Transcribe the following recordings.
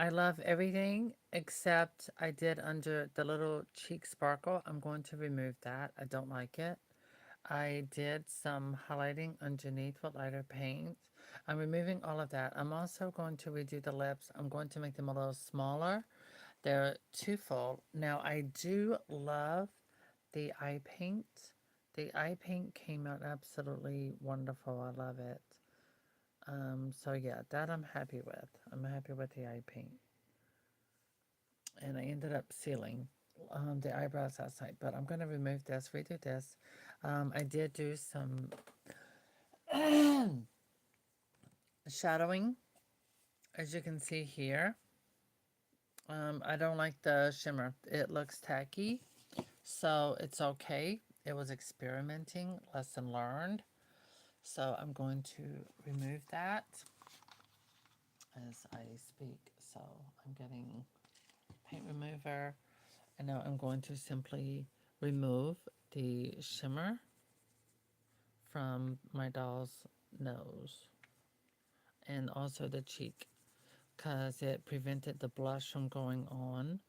I love everything except I did under the little cheek sparkle. I'm going to remove that. I don't like it. I did some highlighting underneath with lighter paint. I'm removing all of that. I'm also going to redo the lips. I'm going to make them a little smaller. They're too full. Now, I do love the eye paint. The eye paint came out absolutely wonderful. I love it. So yeah, that I'm happy with. I'm happy with the eye paint. And I ended up sealing the eyebrows outside, but I'm going to remove this, redo this. I did do some shadowing, as you can see here. I don't like the shimmer. It looks tacky, so it's okay. It was experimenting, lesson learned. So I'm going to remove that as I speak. So I'm getting paint remover, and now I'm going to simply remove the shimmer from my doll's nose and also the cheek because it prevented the blush from going on,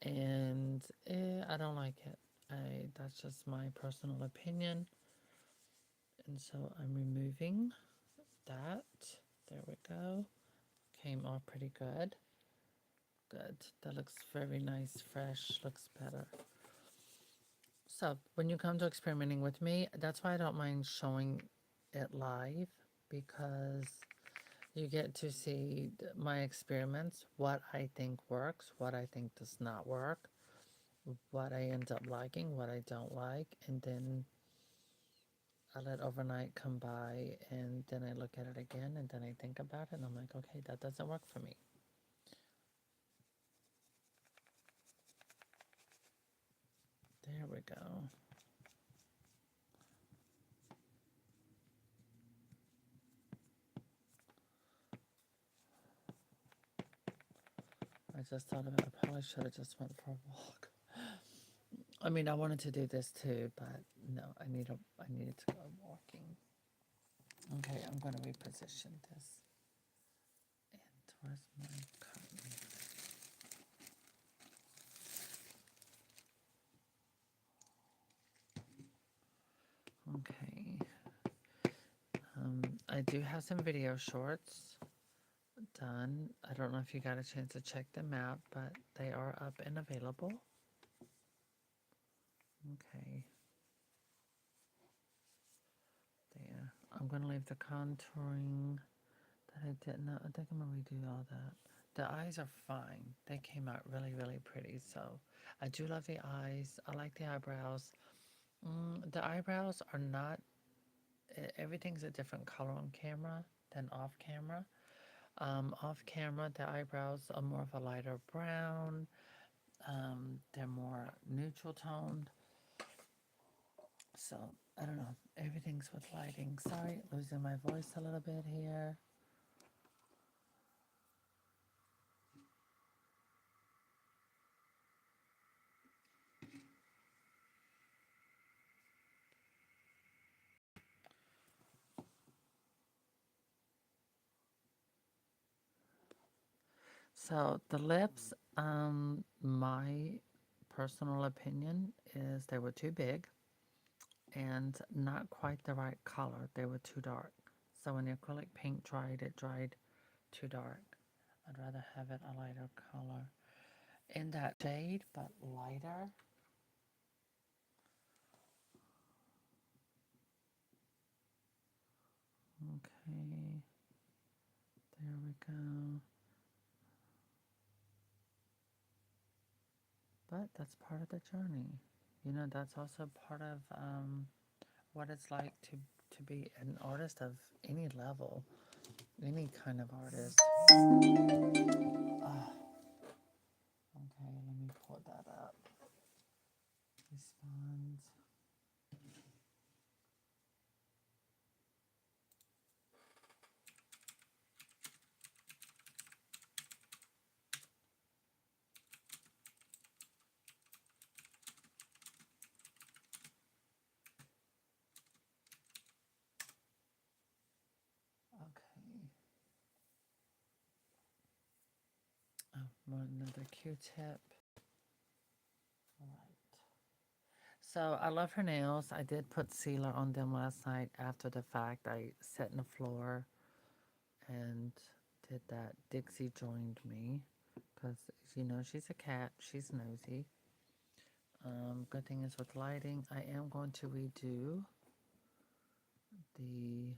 and I don't like it. That's just my personal opinion, and so I'm removing that. There we go. Came off pretty good. Good. That looks very nice, fresh, looks better. So when you come to experimenting with me, that's why I don't mind showing it live, because you get to see my experiments, what I think works, what I think does not work, what I end up liking, what I don't like, and then I let overnight come by and then I look at it again and then I think about it and I'm like, okay, that doesn't work for me. There we go. I just thought about it. I probably should have just went for a walk. I mean, I wanted to do this too, but no, I needed to go walking. Okay, I'm going to reposition this. And where's my cotton? Okay. I do have some video shorts done. I don't know if you got a chance to check them out, but they are up and available. Okay. There. I'm going to leave the contouring that I didn't. I think I'm going to redo all that. The eyes are fine. They came out really, really pretty. So I do love the eyes. I like the eyebrows. The eyebrows are not, everything's a different color on camera than off camera. Off camera, the eyebrows are more of a lighter brown. They're more neutral toned. So I don't know. Everything's with lighting. Sorry, losing my voice a little bit here. So the lips, my personal opinion is they were too big and not quite the right color. They were too dark. So when the acrylic paint dried, it dried too dark. I'd rather have it a lighter color. In that shade, but lighter. Okay, there we go. But that's part of the journey. You know, that's also part of what it's like to be an artist of any level, any kind of artist. Ah, okay, let me pull that up. Responds. Okay. Another Q-tip. All right. So I love her nails. I did put sealer on them last night after the fact. I sat on the floor and did that. Dixie joined me because, you know, she's a cat. She's nosy. Good thing is with lighting, I am going to redo the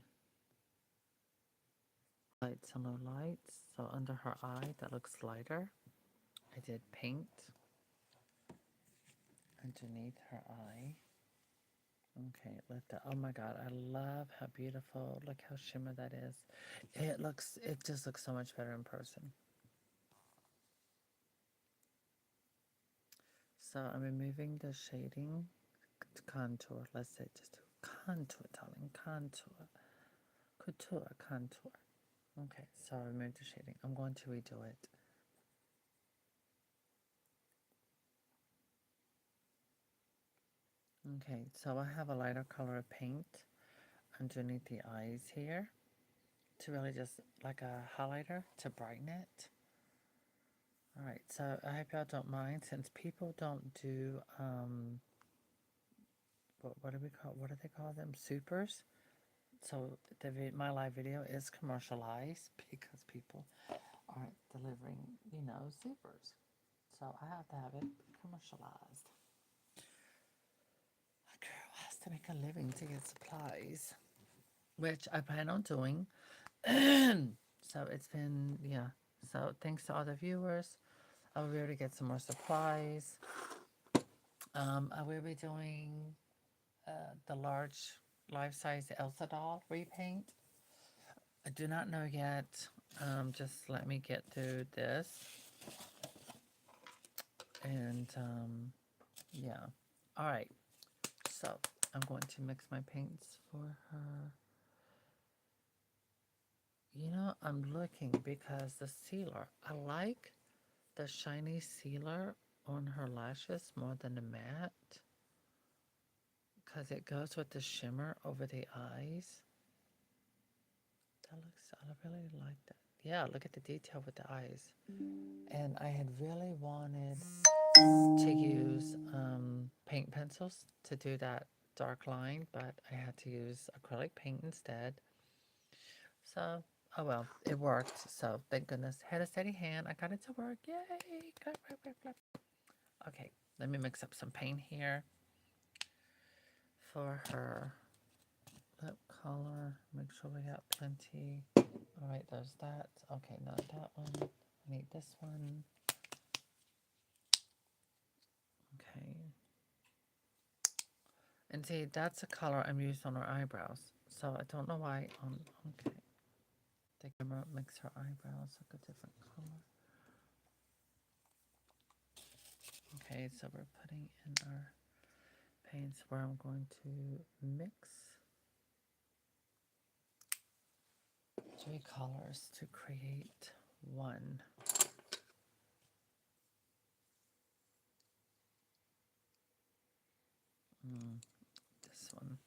lights on the lights. So under her eye, that looks lighter. I did paint underneath her eye. Okay, let that, oh my God, I love how beautiful, look how shimmer that is. It just looks so much better in person. So I'm removing the shading contour. Let's say just contour, darling, contour, couture, contour. Okay, so I removed the shading. I'm going to redo it. Okay, so I have a lighter color of paint underneath the eyes here to really just like a highlighter to brighten it. All right, so I hope y'all don't mind since people don't do what do we call, what do they call them, supers? So my live video is commercialized because people aren't delivering, you know, supers. So I have to have it commercialized. A girl has to make a living to get supplies, which I plan on doing. So it's been, yeah. So thanks to all the viewers. I will be able to get some more supplies. I will be doing the large life-size Elsa doll repaint. I do not know yet. Just let me get through this. And yeah. All right. So I'm going to mix my paints for her. You know, I'm looking because the sealer, I like the shiny sealer on her lashes more than the matte because it goes with the shimmer over the eyes. That looks, I really like that. Yeah, look at the detail with the eyes. And I had really wanted to use paint pencils to do that dark line, but I had to use acrylic paint instead. So, oh well, it worked. So, thank goodness. Had a steady hand. I got it to work. Yay! Clap, clap, clap, clap. Okay, let me mix up some paint here for her lip color. Make sure we got plenty. All right, there's that. Okay, not that one. I need this one. Okay. And see, that's a color I'm used on her eyebrows. So I don't know why. Okay. The camera makes her eyebrows look a different color. Okay, so we're putting in our paints where I'm going to mix 3 colors to create one. This one.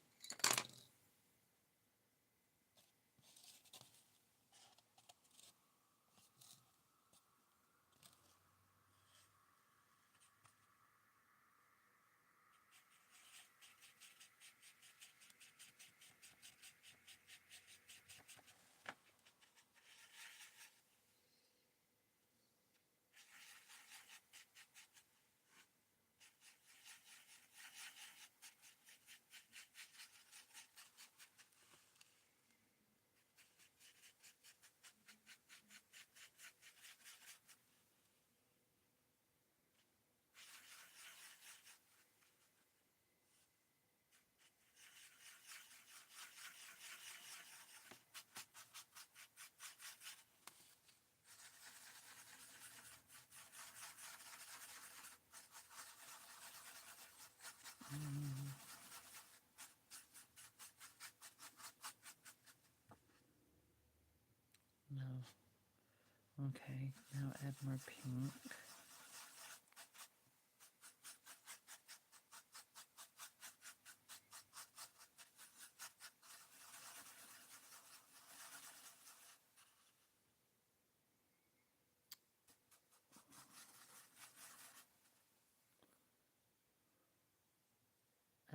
No. Okay, now add more pink.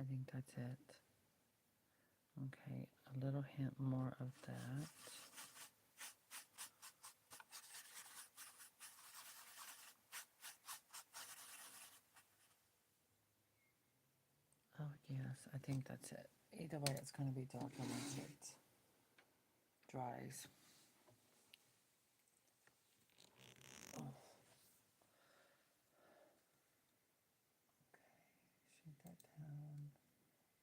think that's it. Okay, a little hint more of that. Oh, yes, I think that's it. Either way, it's going to be darker once it dries. Oh, shoot that down.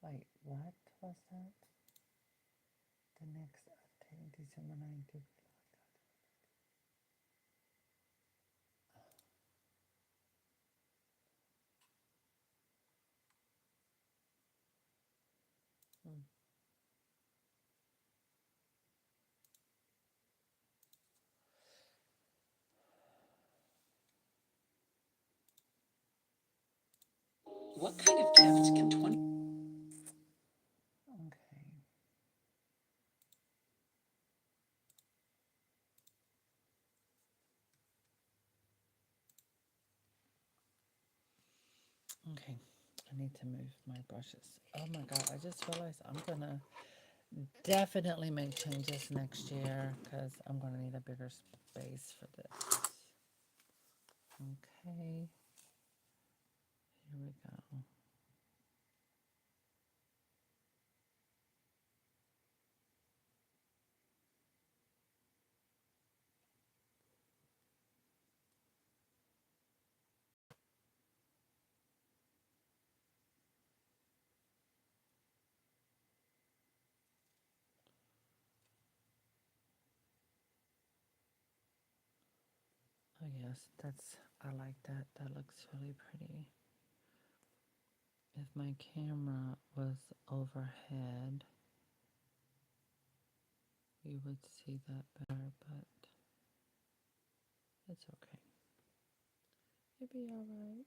Wait, what was that? The next update, December 19th. Hmm. What kind of gift can 20? Okay. Okay, I need to move my brushes. Oh my god, I just realized I'm gonna definitely make changes next year because I'm gonna need a bigger space for this. Okay, here we go. Oh yes, I like that. That looks really pretty. If my camera was overhead, you would see that better, but it's okay. It'll be alright.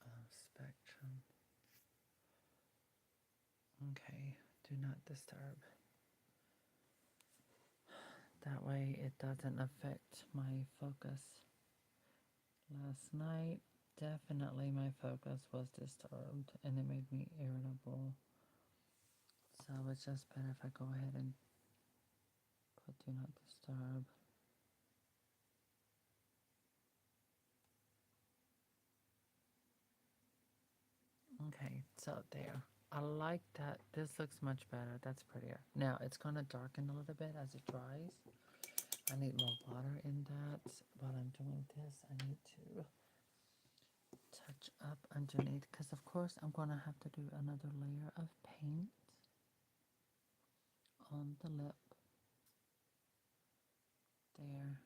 Oh, spectrum. Okay, do not disturb. That way it doesn't affect my focus. Last night, definitely my focus was disturbed and it made me irritable. So it's just better if I go ahead and put do not disturb. Okay, so there. I like that. This looks much better. That's prettier. Now it's going to darken a little bit as it dries. I need more water in that. While I'm doing this, I need to touch up underneath because of course I'm going to have to do another layer of paint on the lip there.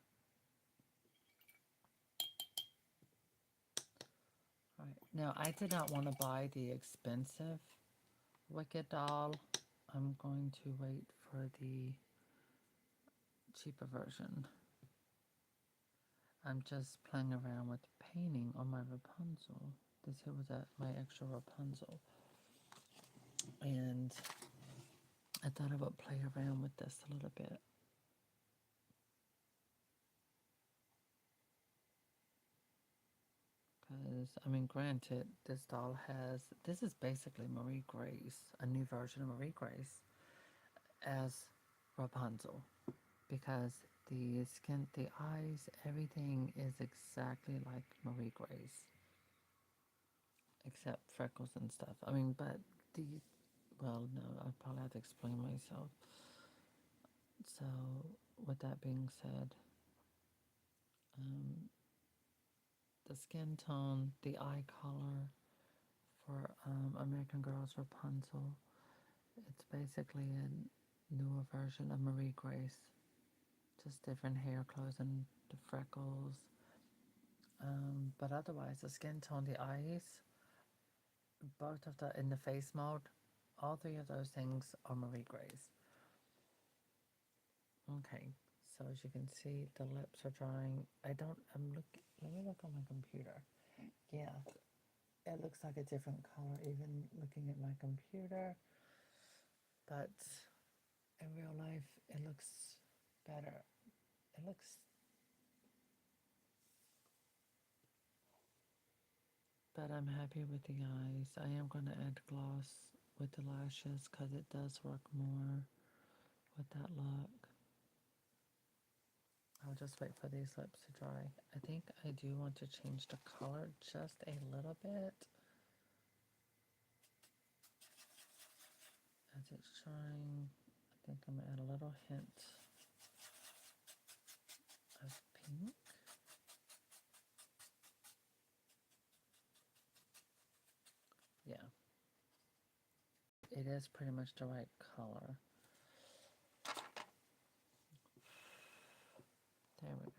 All right. Now I did not want to buy the expensive Wicked doll. I'm going to wait for the cheaper version. I'm just playing around with painting on my Rapunzel. This here was my extra Rapunzel. And I thought I would play around with this a little bit. Because, I mean, granted, this doll has, this is basically Marie Grace, a new version of Marie Grace as Rapunzel. Because the skin, the eyes, everything is exactly like Marie Grace. Except freckles and stuff. I mean, but the, well, no, I probably have to explain myself. So, with that being said, um, the skin tone, the eye color for American Girl's Rapunzel, it's basically a newer version of Marie Grace. Just different hair colors and the freckles. But otherwise, the skin tone, the eyes, both of the in the face mode, all three of those things are Marie Grace. Okay, so as you can see, the lips are drying. Let me look on my computer. Yeah, it looks like a different color even looking at my computer, but in real life, it looks better. It looks, but I'm happy with the eyes. I am going to add gloss with the lashes because it does work more with that look. I'll just wait for these lips to dry. I think I do want to change the color just a little bit as it's drying. I think I'm going to add a little hint of pink. Yeah. It is pretty much the right color. There we go.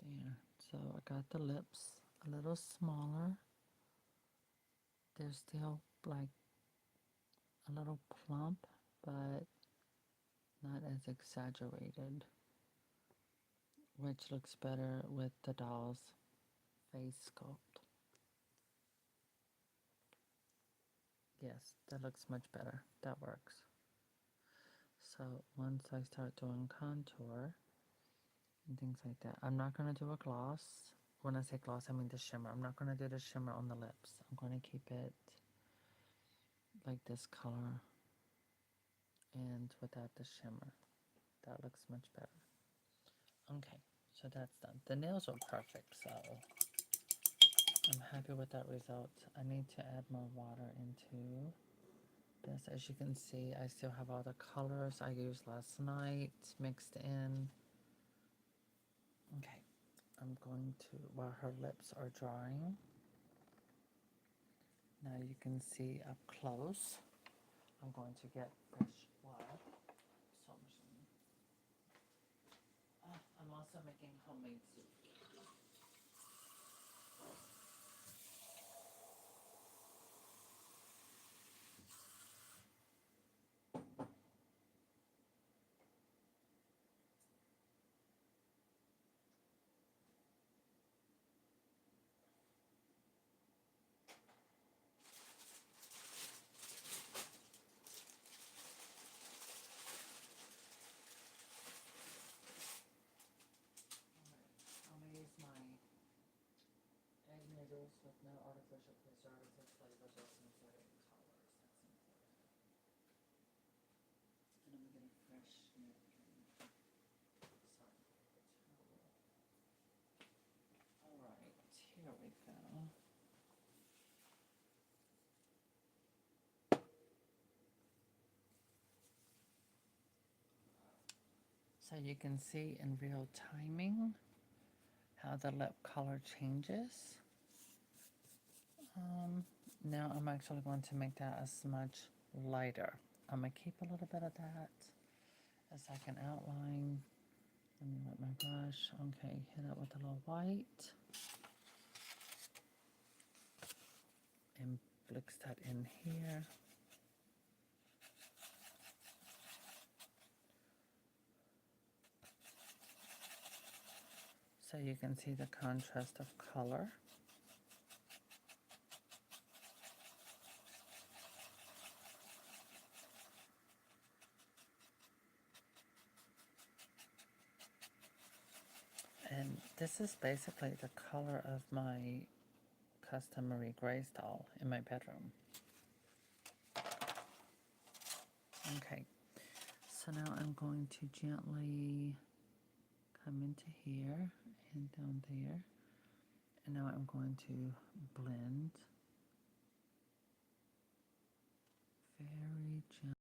There. So I got the lips a little smaller. They're still like a little plump, but not as exaggerated, which looks better with the doll's face sculpt. Yes, that looks much better. That works. So once I start doing contour and things like that, I'm not going to do a gloss. When I say gloss, I mean the shimmer. I'm not going to do the shimmer on the lips. I'm going to keep it like this color and without the shimmer. That looks much better. Okay, so that's done. The nails are perfect, so I'm happy with that result. I need to add more water into this. As you can see, I still have all the colors I used last night mixed in. Okay, I'm going to, while her lips are drying, now you can see up close, I'm going to get fresh water. So I'm also making homemade soup. I'm going to use my egg noodles with no artificial preservatives, flavors, or synthetic colors. That's important. And I'm going to get a fresh napkin. Sorry. Alright, here we go. So you can see in real timing how the lip color changes. Now I'm actually going to make that as much lighter. I'm going to keep a little bit of that as I can outline. Let me wet my brush. Okay, hit it with a little white. And flicks that in here. So you can see the contrast of color. And this is basically the color of my custom Marie Grace doll in my bedroom. Okay, so now I'm going to gently come into here and down there. And now I'm going to blend very gently.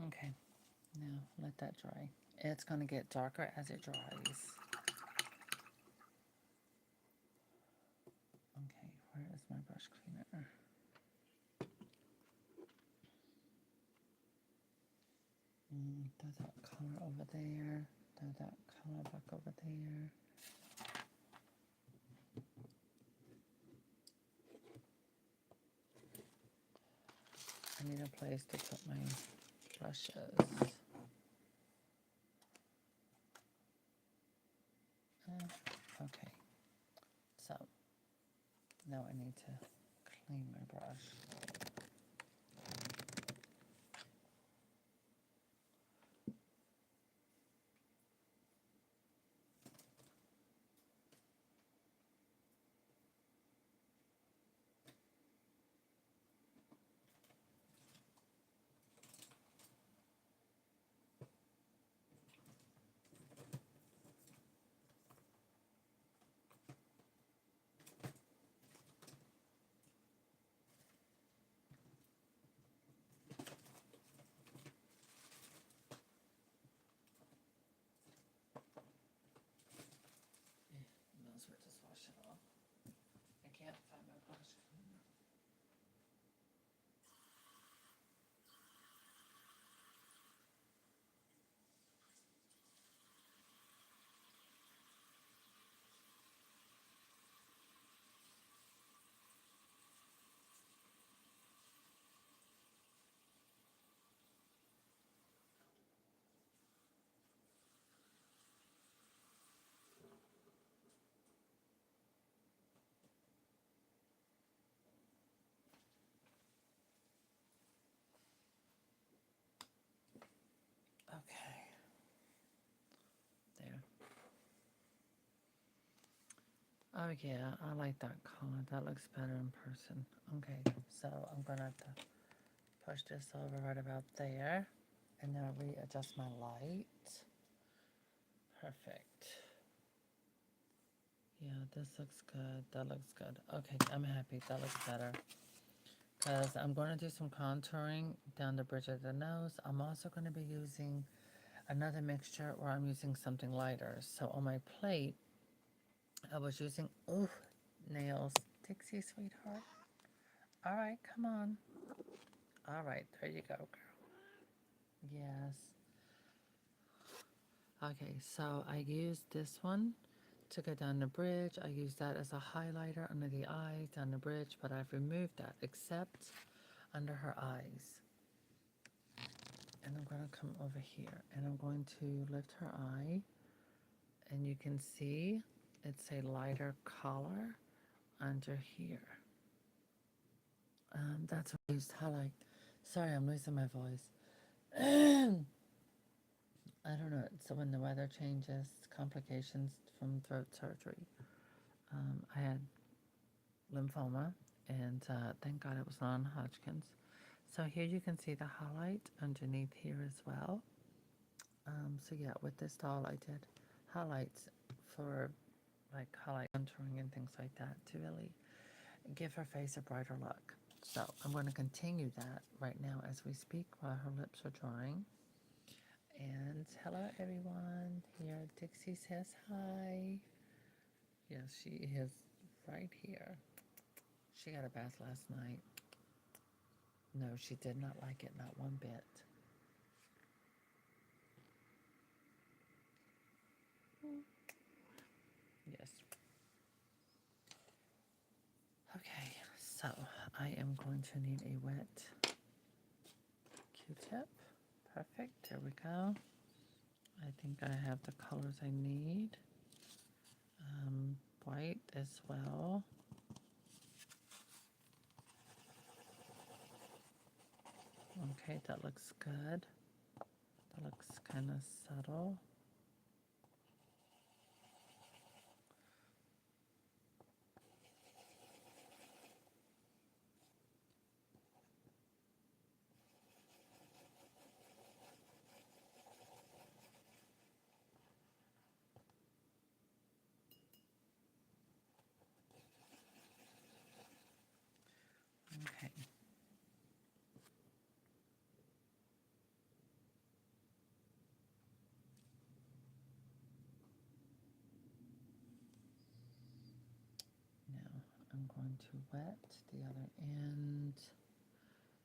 Okay, now let that dry. It's going to get darker as it dries. Okay, where is my brush cleaner? Throw that color over there. Throw that color back over there. I need a place to put my brushes. Okay, so now I need to clean my brush. Might as well just wash it off. I can't find my brush cleaner. Okay, there. Oh yeah, I like that color. That looks better in person. Okay, so I'm gonna have to push this over right about there. And now readjust my light. Perfect. Yeah, this looks good. That looks good. Okay, I'm happy. That looks better. Because I'm going to do some contouring down the bridge of the nose. I'm also going to be using another mixture where I'm using something lighter. So on my plate, I was using, ooh, nails. Dixie, sweetheart. All right, come on. All right, there you go, girl. Yes. Okay, so I used this one to go down the bridge. I used that as a highlighter under the eyes, down the bridge, but I've removed that except under her eyes. And I'm going to come over here and I'm going to lift her eye. And you can see it's a lighter color under here. That's what I used to highlight. Sorry, I'm losing my voice. I don't know. So when the weather changes, complications from throat surgery. I had lymphoma, and thank God it was non-Hodgkin's. So here you can see the highlight underneath here as well. So yeah, with this doll I did highlights for like highlight contouring and things like that to really give her face a brighter look. So I'm going to continue that right now as we speak while her lips are drying. And hello everyone. Here Dixie says hi. Yes, she is right here. She got a bath last night. No, she did not like it, not one bit. Yes. Okay, so I am going to need a wet Q-tip. Perfect, there we go. I think I have the colors I need. White as well. Okay, that looks good. That looks kind of subtle. Okay. I'm going to wet the other end,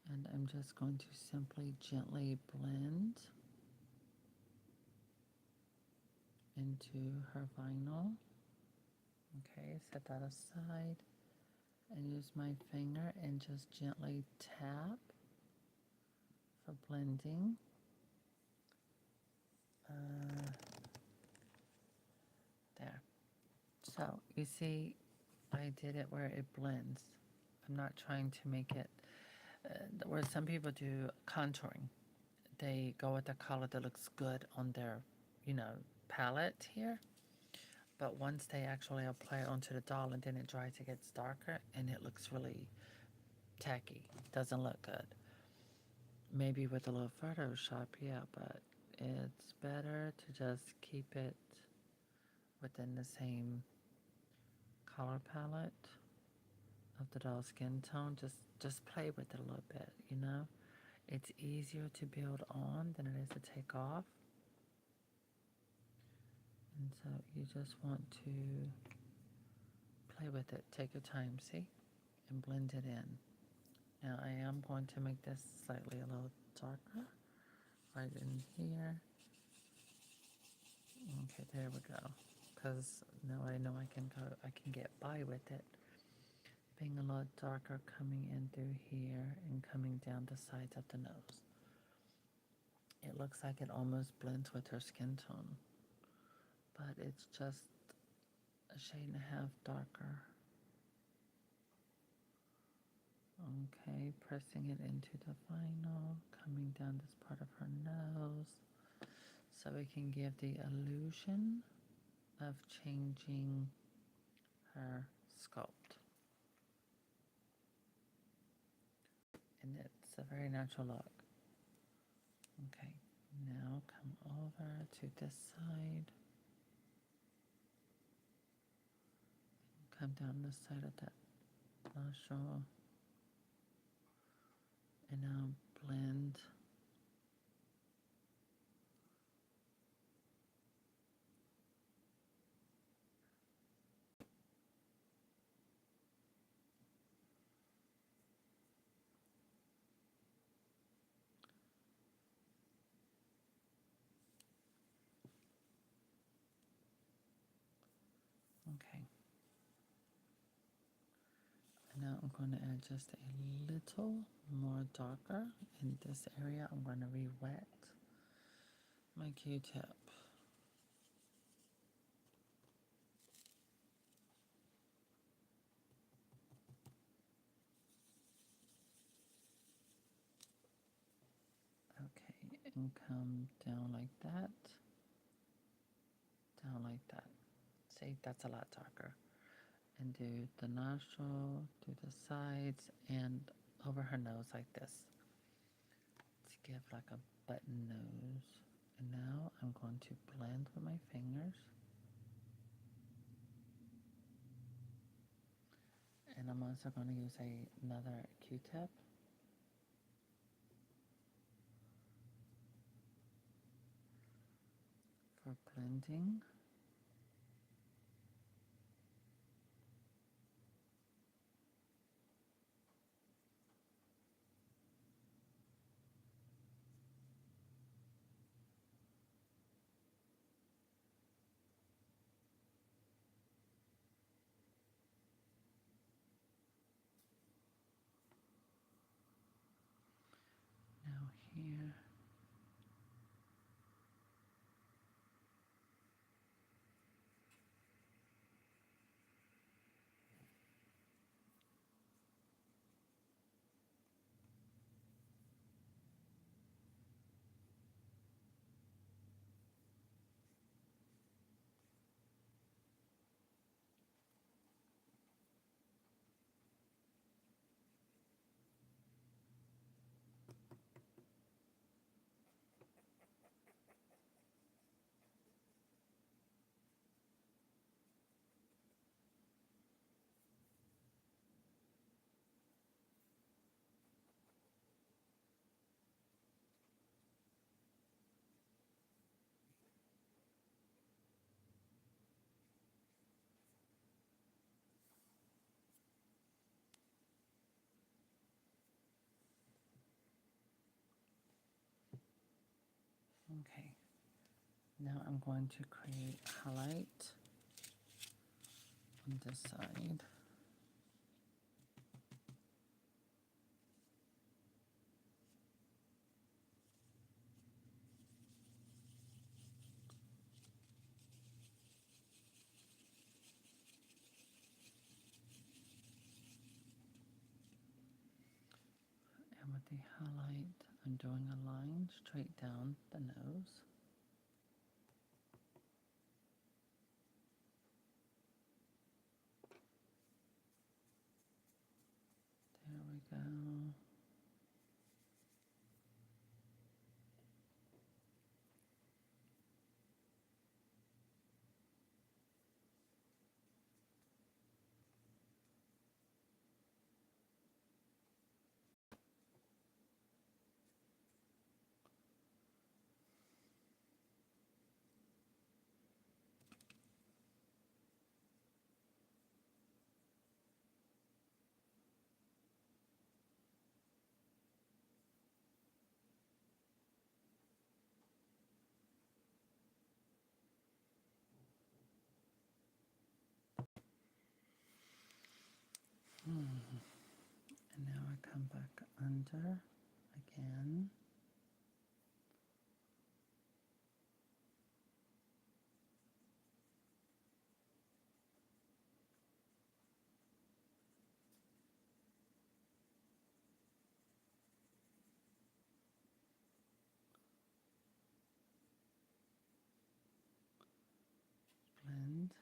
and I'm just going to simply gently blend into her vinyl. Okay, set that aside and use my finger and just gently tap for blending. There. So you see, I did it where it blends. I'm not trying to make it where some people do contouring. They go with the color that looks good on their, palette here. But once they actually apply it onto the doll and then it dries, it gets darker and it looks really tacky. Doesn't look good. Maybe with a little Photoshop, yeah, but it's better to just keep it within the same color palette of the doll's skin tone. Just play with it a little bit, you know? It's easier to build on than it is to take off. And so you just want to play with it. Take your time, see? And blend it in. Now I am going to make this slightly a little darker. Right in here. Okay, there we go. Because now I know I can get by with it. Being a lot darker coming in through here and coming down the sides of the nose. It looks like it almost blends with her skin tone, but it's just a shade and a half darker. Okay, pressing it into the vinyl, coming down this part of her nose, so we can give the illusion of changing her sculpt. And it's a very natural look. Okay, now come over to this side. Come down the side of that nostril. And now blend. Okay. And now I'm going to add just a little more darker in this area. I'm going to re-wet my Q-tip. Okay, and come down like that, down like that. See, that's a lot darker. And do the nostril, do the sides, and over her nose like this to give like a button nose. And now I'm going to blend with my fingers. And I'm also going to use another Q-tip for blending. Now here. Okay, now I'm going to create highlight on this side. And with the highlight, I'm doing a line straight down the nose. There we go. And now I come back under again. Blend.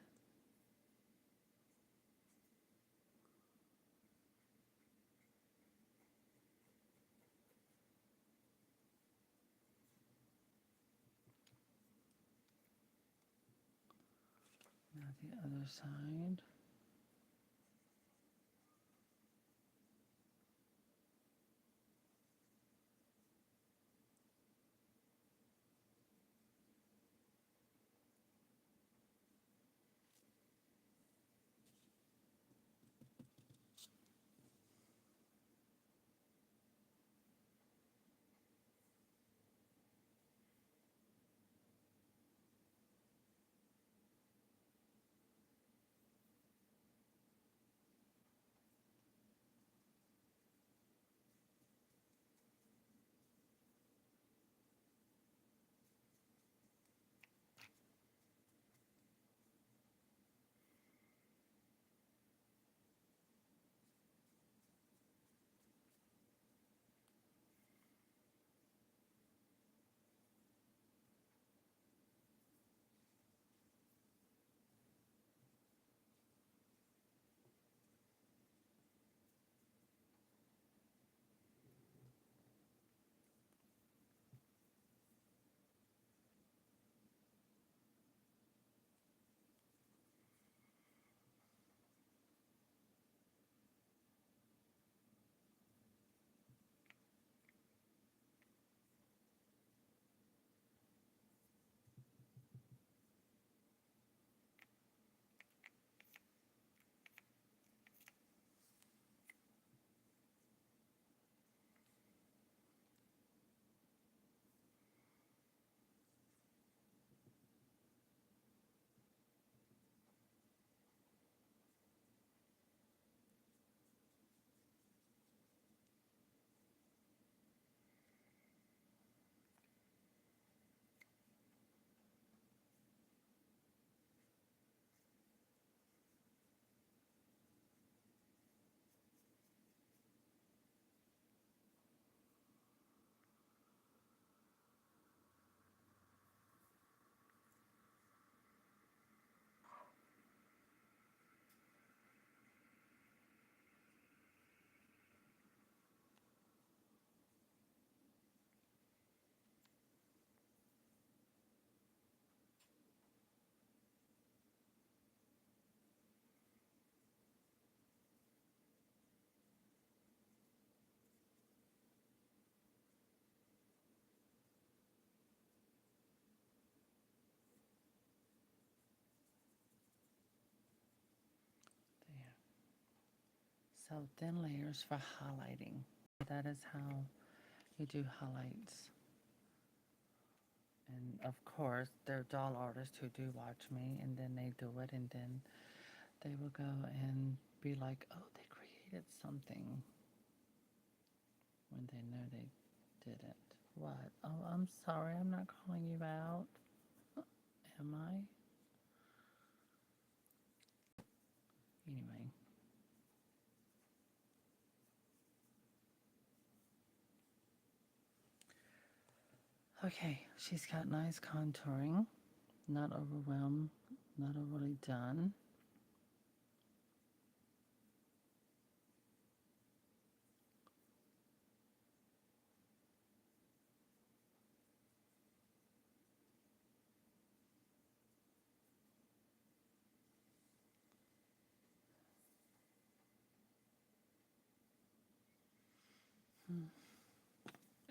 Now the other side. There. So thin layers for highlighting. That is how you do highlights And of course, there are doll artists who do watch me, and then they do it, and then they will go and be like, oh, they created something when they know they didn't. What? Oh, I'm sorry, I'm not calling you out. Am I? Anyway. Okay, she's got nice contouring, not overwhelmed, not overly done.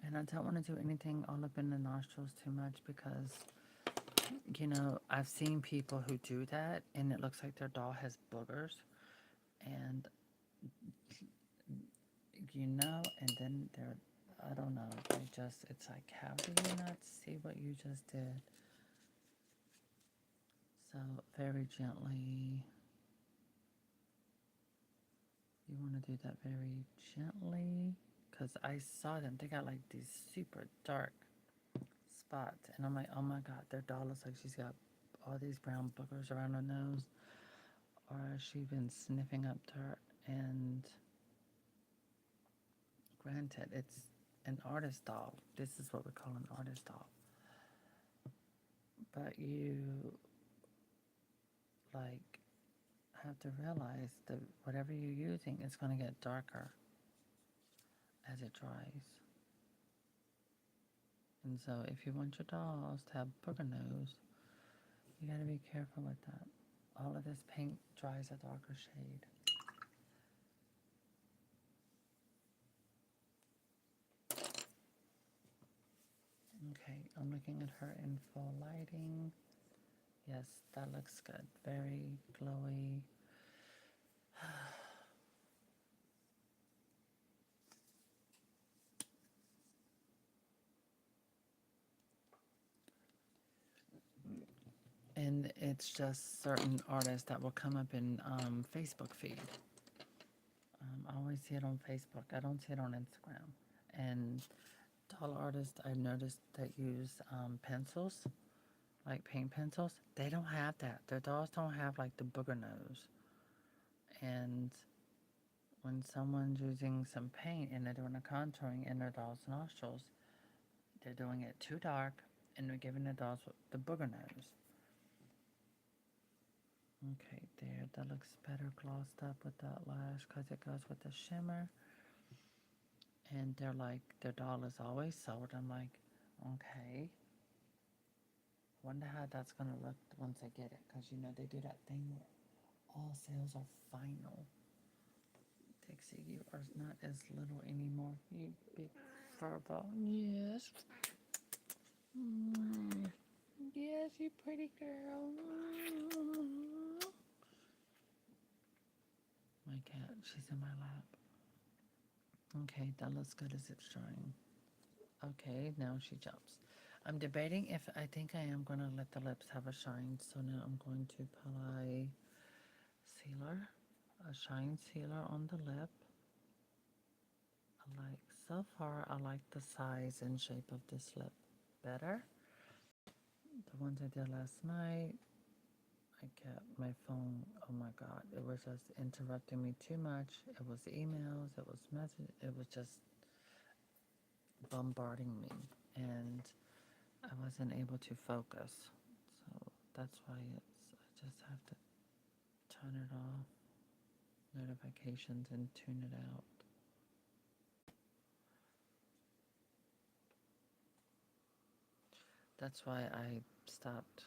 And I don't want to do anything all up in the nostrils too much because, I've seen people who do that and it looks like their doll has boogers. And, and then I don't know, it's like, how do you not see what you just did? So, very gently, you want to do that very gently because I saw them. They got like these super dark spots, and I'm like, oh my god, their doll looks like she's got all these brown boogers around her nose, or has she been sniffing up dirt? And granted, it's an artist doll. This is what we call an artist doll. But you like have to realize that whatever you're using is going to get darker as it dries. And so if you want your dolls to have booger nose, you got to be careful with that. All of this paint dries a darker shade. Okay, I'm looking at her in full lighting. Yes, that looks good. Very glowy. And it's just certain artists that will come up in Facebook feed. I always see it on Facebook. I don't see it on Instagram. And doll artists I've noticed that use pencils, like paint pencils, they don't have that. Their dolls don't have like the booger nose. And when someone's using some paint and they're doing a contouring in their doll's nostrils, they're doing it too dark and they're giving the dolls the booger nose. Okay, there, that looks better glossed up with that lash because it goes with the shimmer. And they're like, their doll is always sold. I'm like, okay. Wonder how that's gonna look once I get it, because they do that thing where all sales are final. Dixie, you are not as little anymore, you big furball. Yes. Mm. Yes, you pretty girl. My cat, she's in my lap. Okay, that looks good as it's drying. Okay, now she jumps. I'm debating if I think I am going to let the lips have a shine. So now I'm going to apply sealer, a shine sealer on the lip. So far, I like the size and shape of this lip better. The ones I did last night, I kept my phone, oh my God, it was just interrupting me too much. It was emails, it was messages, it was just bombarding me. And I wasn't able to focus. So that's why I just have to turn it off, notifications, and tune it out. That's why I stopped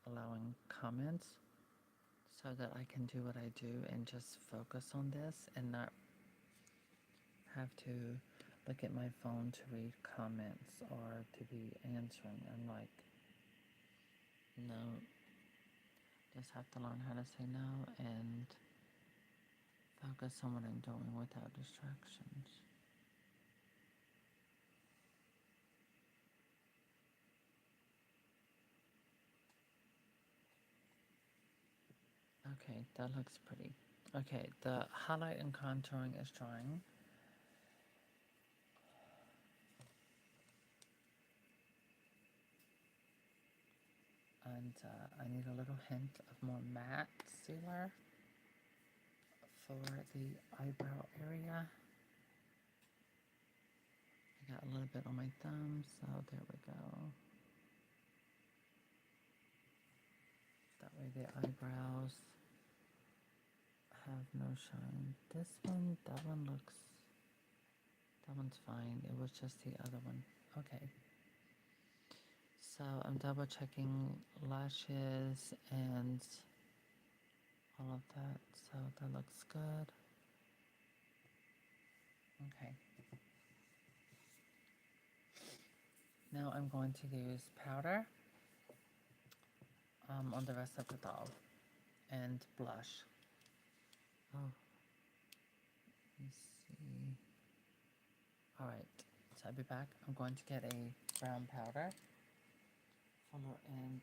allowing comments so that I can do what I do and just focus on this and not have to look at my phone to read comments or to be answering. I'm like, no, just have to learn how to say no and focus on what I'm doing without distractions. Okay, that looks pretty. Okay, the highlight and contouring is drying. And I need a little hint of more matte sealer for the eyebrow area. I got a little bit on my thumb, so there we go. That way the eyebrows have no shine. This one, that one's fine. It was just the other one. Okay. So I'm double checking lashes and all of that. So that looks good. Okay. Now I'm going to use powder on the rest of the doll and blush. Oh, let me see. Alright, so I'll be back. I'm going to get a brown powder. And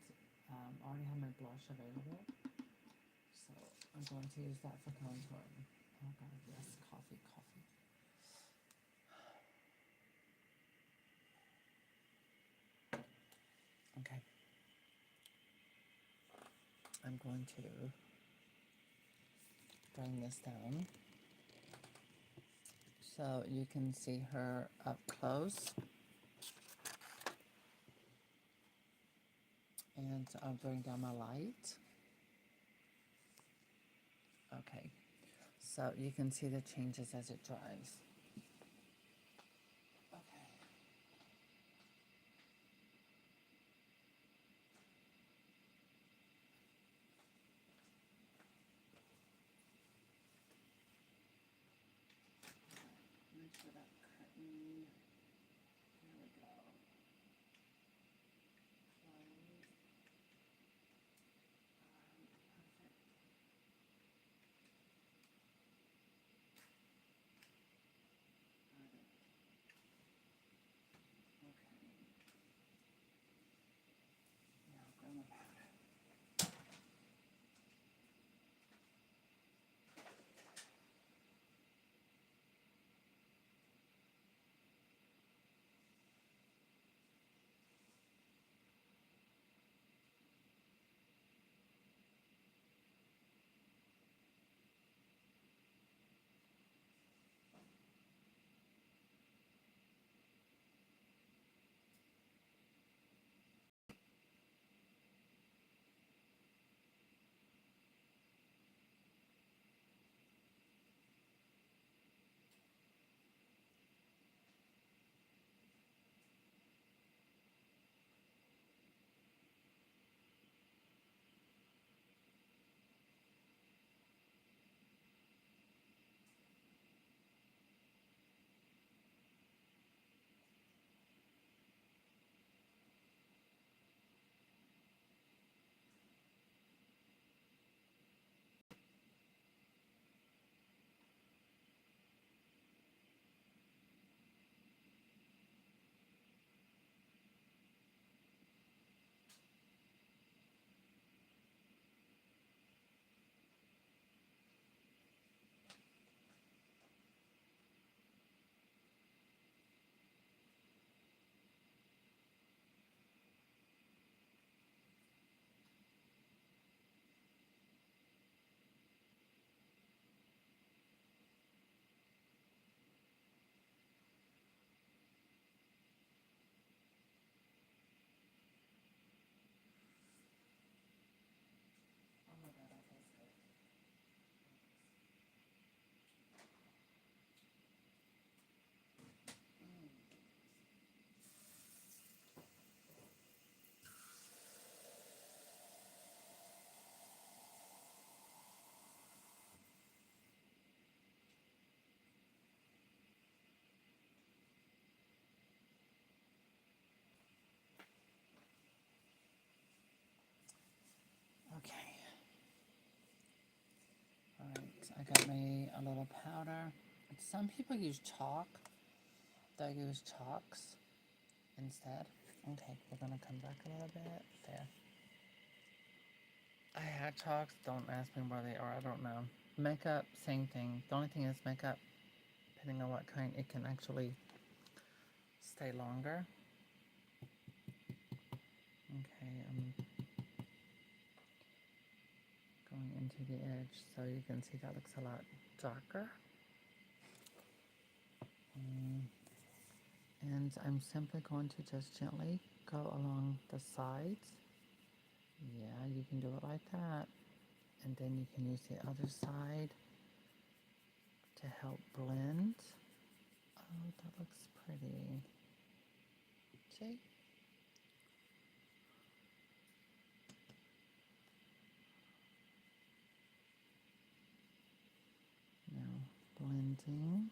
I already have my blush available. So I'm going to use that for contouring. Oh god, yes, coffee. Okay. I'm going to bring this down so you can see her up close. And I'll bring down my light. Okay, so you can see the changes as it dries. Okay. Make sure that curtain, there we go. Close. Perfect. Got it. Okay. Now grab my powder. Oh my god, that feels good. Okay. Alright, I got me a little powder. Some people use chalk. They use chalks instead. Okay, we're gonna come back a little bit. There. I had chalks. Don't ask me where they are. I don't know. Makeup, same thing. The only thing is makeup, depending on what kind, it can actually stay longer. Okay, I'm going into the edge so you can see that looks a lot darker. And I'm simply going to just gently go along the sides. Yeah, you can do it like that. And then you can use the other side to help blend. Oh, that looks pretty. See? Now blending.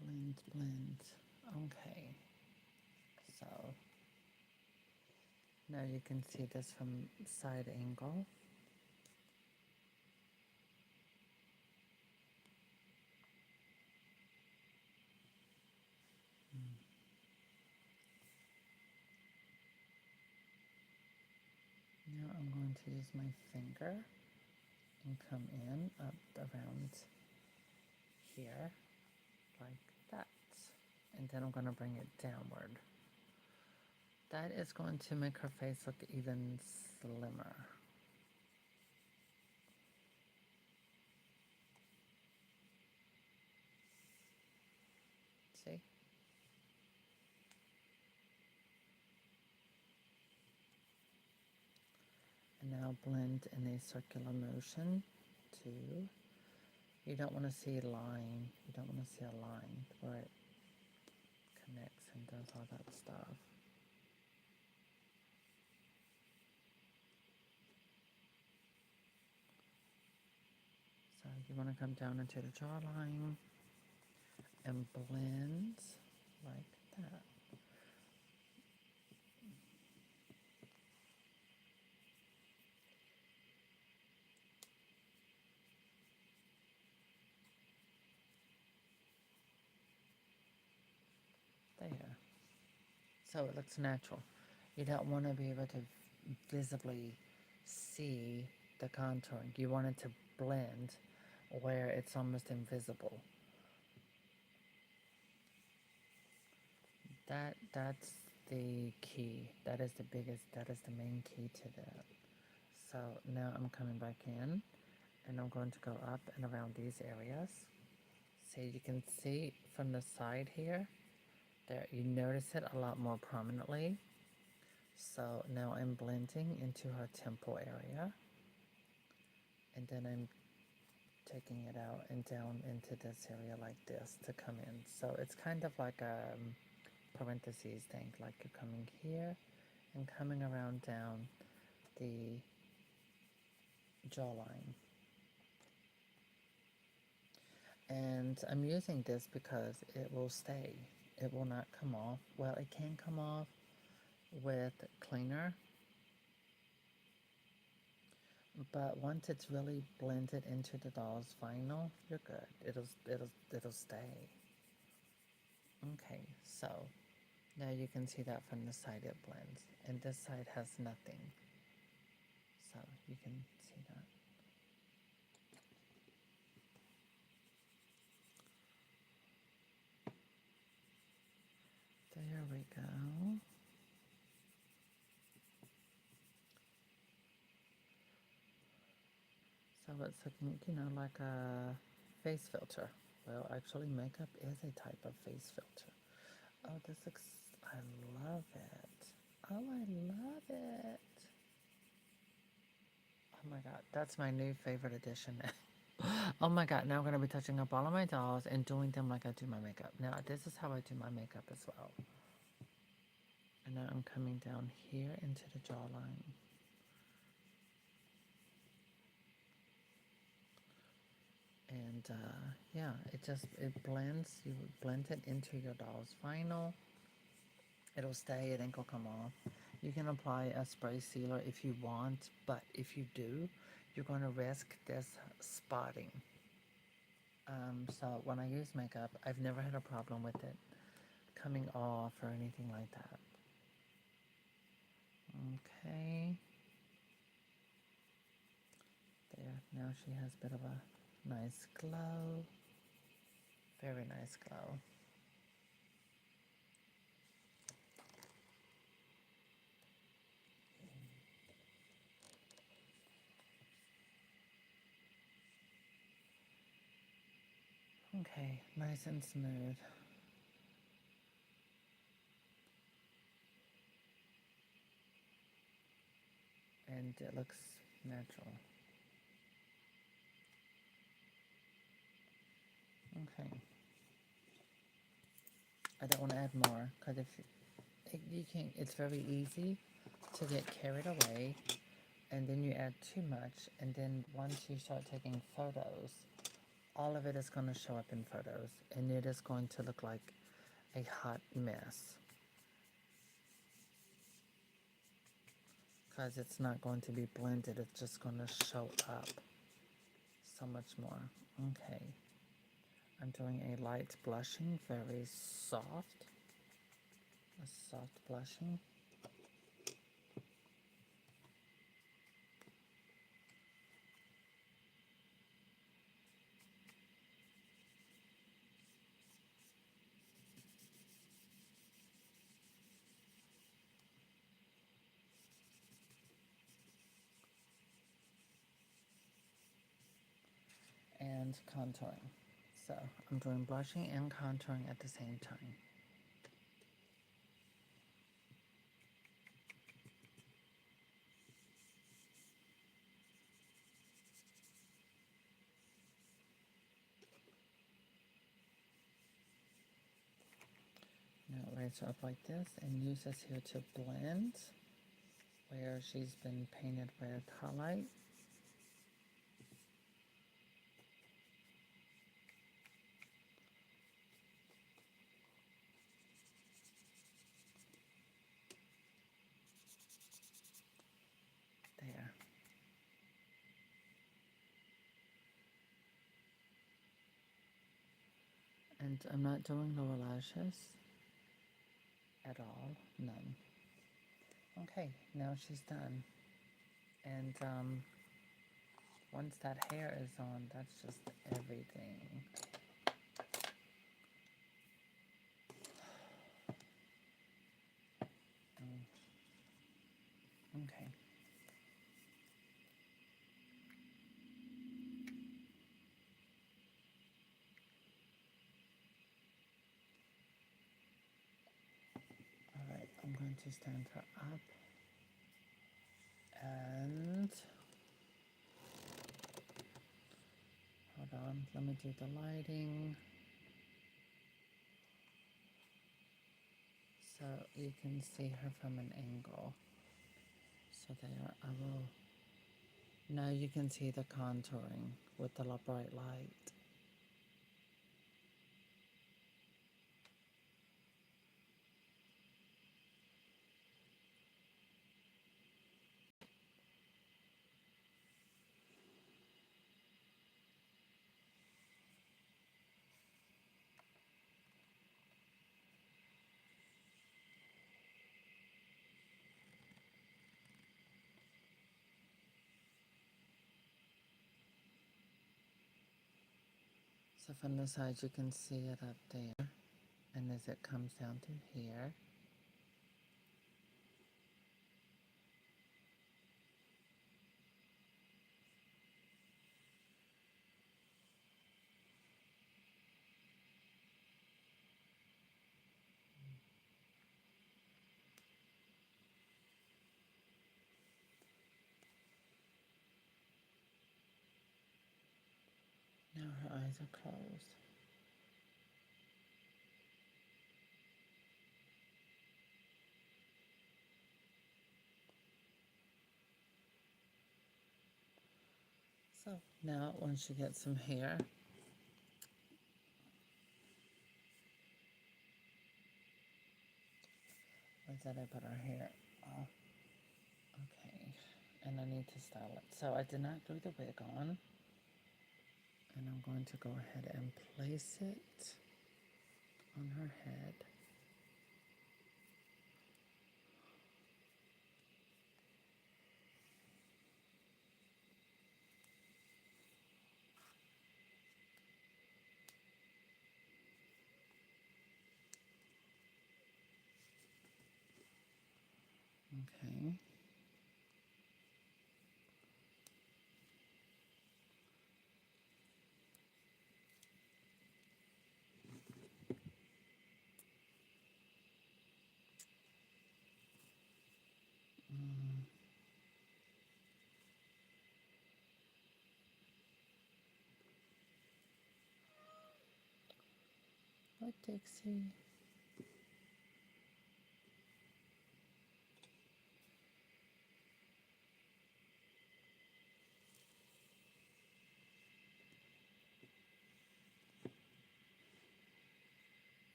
Blend, blend. Okay. So now you can see this from side angle. Now I'm going to use my finger and come in up around here like that. And then I'm going to bring it downward. That is going to make her face look even slimmer. See? And now blend in a circular motion to, you don't want to see a line. You don't want to see a line where it connects and does all that stuff. So you want to come down into the jawline and blend like that. There. So it looks natural. You don't want to be able to visibly see the contouring. You want it to blend where it's almost invisible. That's the key. That is the biggest, that is the main key to that. So now I'm coming back in and I'm going to go up and around these areas. So you can see from the side here, there you notice it a lot more prominently. So now I'm blending into her temple area. And then I'm taking it out and down into this area like this to come in. So it's kind of like a parentheses thing, like you're coming here and coming around down the jawline. And I'm using this because it will stay. It will not come off. Well, it can come off with cleaner, But once it's really blended into the doll's vinyl, you're good. It'll stay. Okay, so now you can see that from the side it blends, and this side has nothing. So you can see that. There we go. So it's looking, like a face filter. Well, actually, makeup is a type of face filter. Oh, this looks, I love it. Oh, I love it. Oh my God, that's my new favorite addition. Oh my God, now I'm going to be touching up all of my dolls and doing them like I do my makeup. Now, this is how I do my makeup as well. And now I'm coming down here into the jawline. And yeah, it blends. You blend it into your doll's vinyl. It'll stay, it ain't gonna come off. You can apply a spray sealer if you want, but if you do, you're gonna risk this spotting. So when I use makeup, I've never had a problem with it coming off or anything like that. Okay. There, now she has a bit of a nice glow. Very nice glow. Okay, nice and smooth. And it looks natural. Okay. I don't want to add more because if you can, it's very easy to get carried away, and then you add too much, and then once you start taking photos, all of it is going to show up in photos, and it is going to look like a hot mess because it's not going to be blended. It's just going to show up so much more. Okay, I'm doing a light blushing, very soft, a soft blushing. And contouring. So I'm doing blushing and contouring at the same time. Now raise her up like this and use this here to blend where she's been painted with highlight. There. And I'm not doing lower lashes at all, none. Okay, now she's done. And once that hair is on, that's just everything. Okay. Alright, I'm going to stand her up and hold on, let me do the lighting so you can see her from an angle. So there, I will. Now you can see the contouring with the bright light. So from the side you can see it up there, and as it comes down to here. Now her eyes are closed. So now once you get some hair, where did I put our hair? Oh, okay. And I need to style it. So I did not glue the wig on. And I'm going to go ahead and place it on her head. Okay. What, Dixie?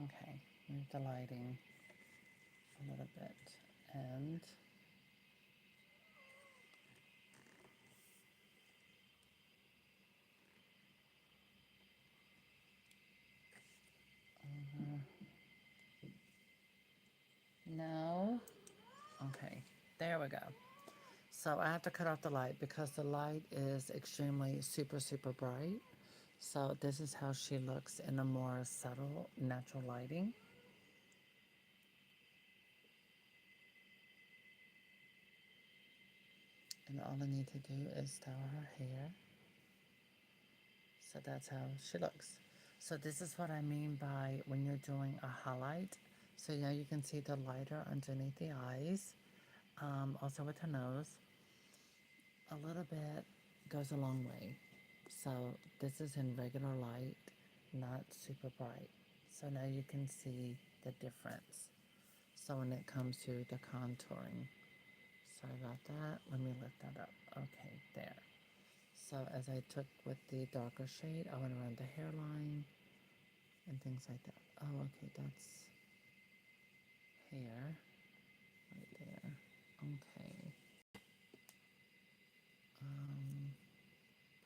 Okay, move the lighting a little bit. And no. Okay, there we go. So I have to cut off the light because the light is extremely super bright. So this is how she looks in a more subtle, natural lighting. And all I need to do is style her hair. So that's how she looks. So this is what I mean by when you're doing a highlight. So now you can see the lighter underneath the eyes. Also with her nose. A little bit goes a long way. So this is in regular light, not super bright. So now you can see the difference. So when it comes to the contouring, sorry about that. Let me lift that up. Okay, there. So as I took with the darker shade, I went around the hairline and things like that. Oh, okay, that's hair right there. Okay.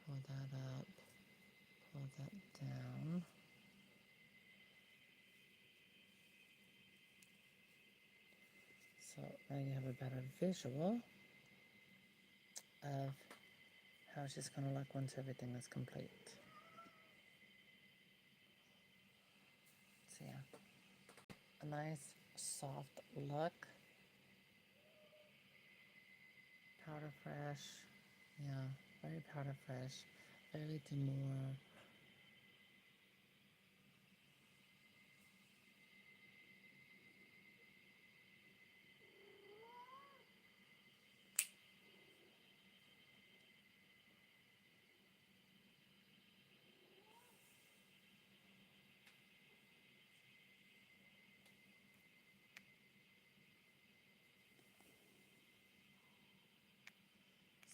Pull that up, pull that down. So now you have a better visual of how she's going to look once everything is complete. So yeah, a nice soft look, powder fresh, yeah, very powder fresh, very demure.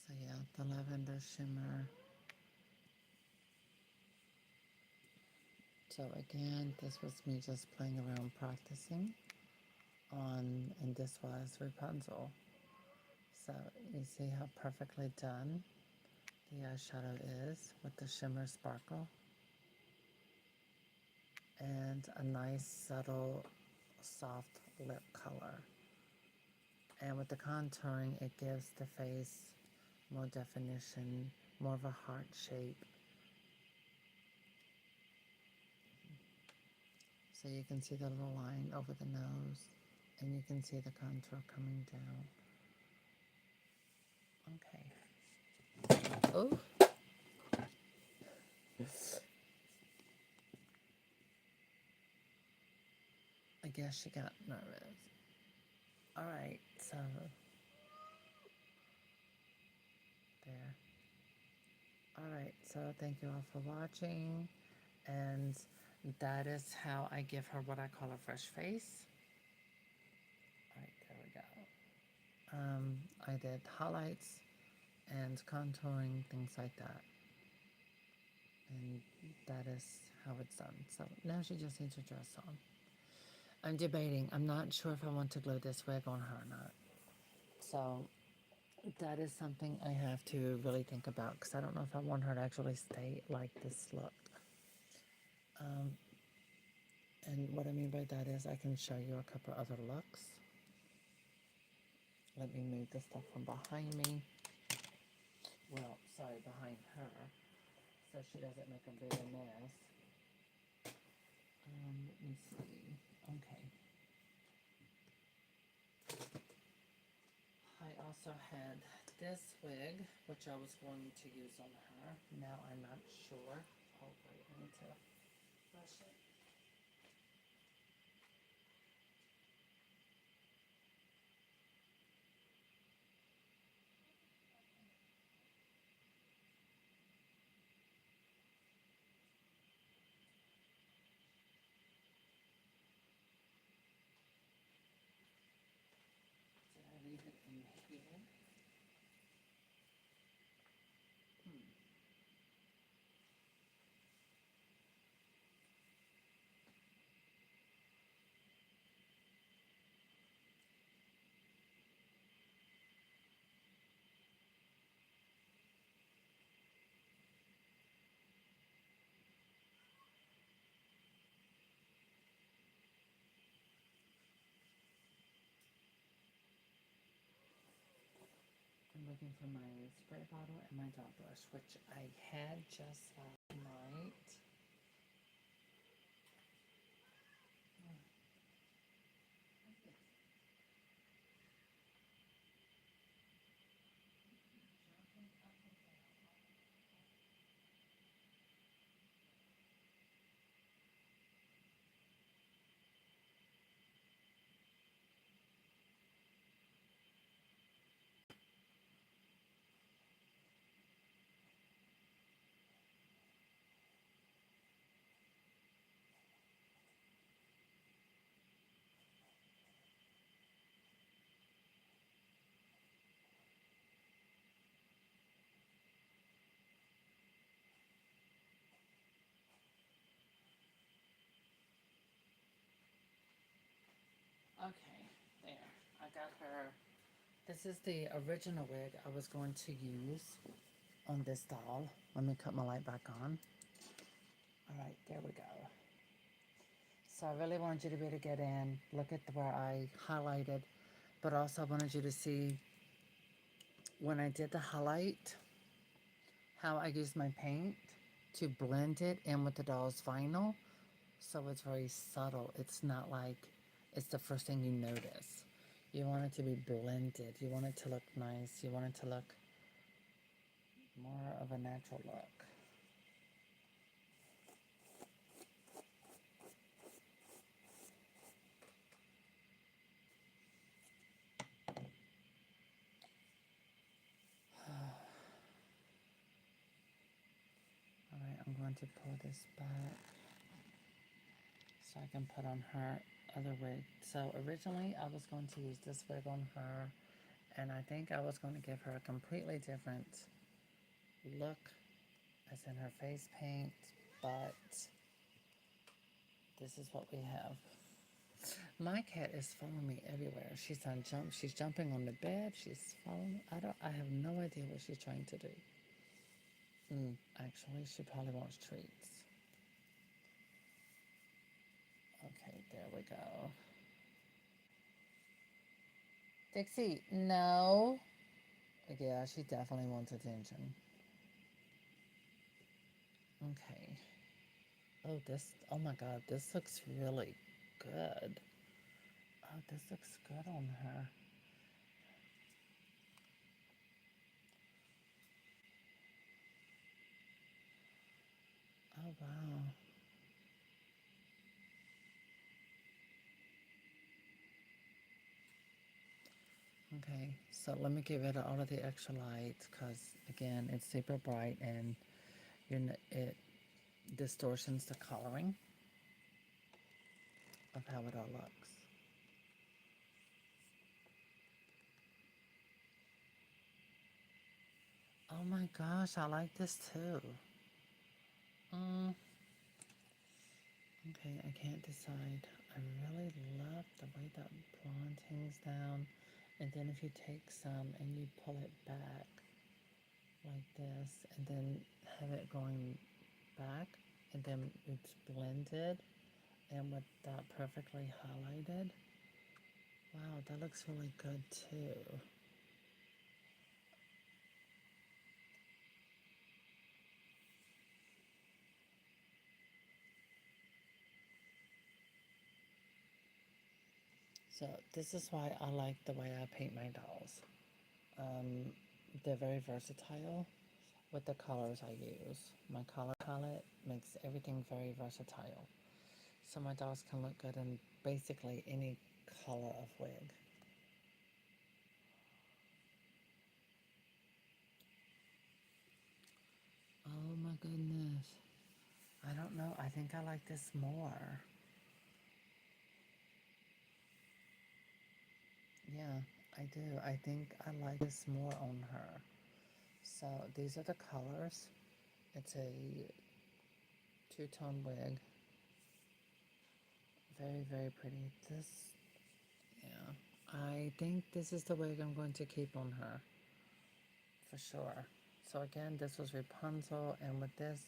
So yeah, the lavender shimmer. So again, this was me just playing around practicing on, and this was Rapunzel. So you see how perfectly done the eyeshadow is with the shimmer sparkle. And a nice subtle soft lip color. And with the contouring, it gives the face more definition, more of a heart shape. So you can see the little line over the nose, and you can see the contour coming down. Okay. Oh. I guess she got nervous. All right, so there. All right, so thank you all for watching, and that is how I give her what I call a fresh face. All right, there we go. I did highlights and contouring, things like that, and that is how it's done. So now she just needs her dress on. I'm debating. I'm not sure if I want to glue this wig on her or not. So that is something I have to really think about, because I don't know if I want her to actually stay like this look. And what I mean by that is I can show you a couple other looks. Let me move the stuff from behind me. Well, sorry, behind her, so she doesn't make a bigger mess. Let me see. Okay. I also had this wig, which I was going to use on her. Now I'm not sure. Oh, wait, I need to brush it. Did I leave it in here? I'm looking for my spray bottle and my dot brush, which I had just last night. Okay, there. I got her. This is the original wig I was going to use on this doll. Let me cut my light back on. All right, there we go. So I really wanted you to be able to get in, look at where I highlighted, but also I wanted you to see when I did the highlight, how I used my paint to blend it in with the doll's vinyl. So it's very subtle. It's not like it's the first thing you notice. You want it to be blended. You want it to look nice. You want it to look more of a natural look. Alright, I'm going to pull this back so I can put on her other wig. So originally I was going to use this wig on her, and I think I was going to give her a completely different look as in her face paint, but this is what we have. My cat is following me everywhere. She's jumping on the bed. She's following me. I have no idea what she's trying to do. Actually, she probably wants treats. Okay, there we go. Dixie, no. Yeah, she definitely wants attention. Okay. Oh, oh my God, this looks really good. Oh, this looks good on her. Oh, wow. Okay, so let me get rid of all of the extra lights because, again, it's super bright and it distortions the coloring of how it all looks. Oh my gosh, I like this too. Mm, okay, I can't decide. I really love the way that blonde hangs down. And then if you take some and you pull it back like this and then have it going back and then it's blended and with that perfectly highlighted. Wow, that looks really good too. So this is why I like the way I paint my dolls. Um, they're very versatile with the colors I use. My color palette makes everything very versatile. So my dolls can look good in basically any color of wig. Oh my goodness. I don't know. I think I like this more. Yeah, I do. I think I like this more on her. So these are the colors. It's a two-tone wig. Very, very pretty. Yeah. I think this is the wig I'm going to keep on her. For sure. So again, this was Rapunzel, and with this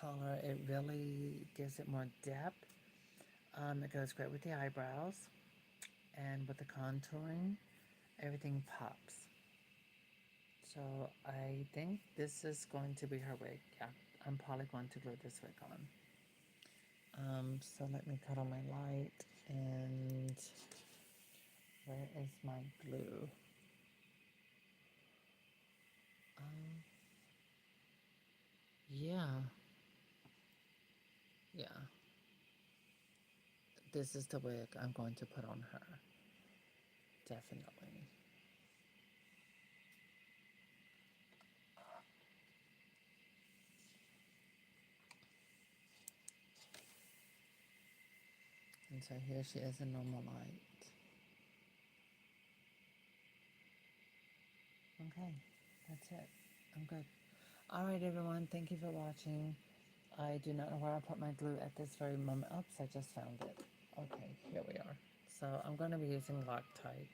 color, it really gives it more depth. It goes great with the eyebrows, and with the contouring, everything pops. So I think this is going to be her wig. Yeah, I'm probably going to glue this wig on. So let me cut on my light, and where is my glue? Um, yeah, yeah. This is the wig I'm going to put on her. Definitely. And so here she is in normal light. Okay, that's it. I'm good. All right, everyone. Thank you for watching. I do not know where I put my glue at this very moment. Oops, I just found it. Okay, here we are. So I'm going to be using Loctite.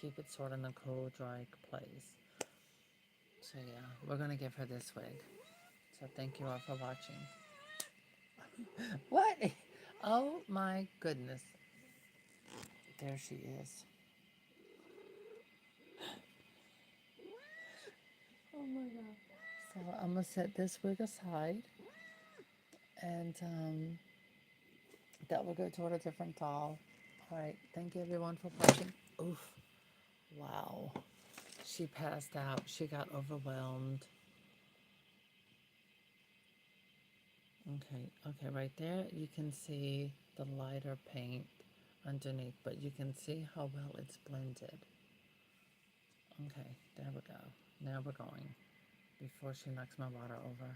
Keep it sort of in a cool, dry place. So yeah, we're going to give her this wig. So thank you all for watching. What? Oh my goodness. There she is. Oh my god. So I'm going to set this wig aside. And that will go toward a different doll. All right. Thank you everyone for watching. Oof. Wow. She passed out. She got overwhelmed. Okay, okay, right there you can see the lighter paint underneath, but you can see how well it's blended. Okay, there we go. Now we're going before she knocks my water over.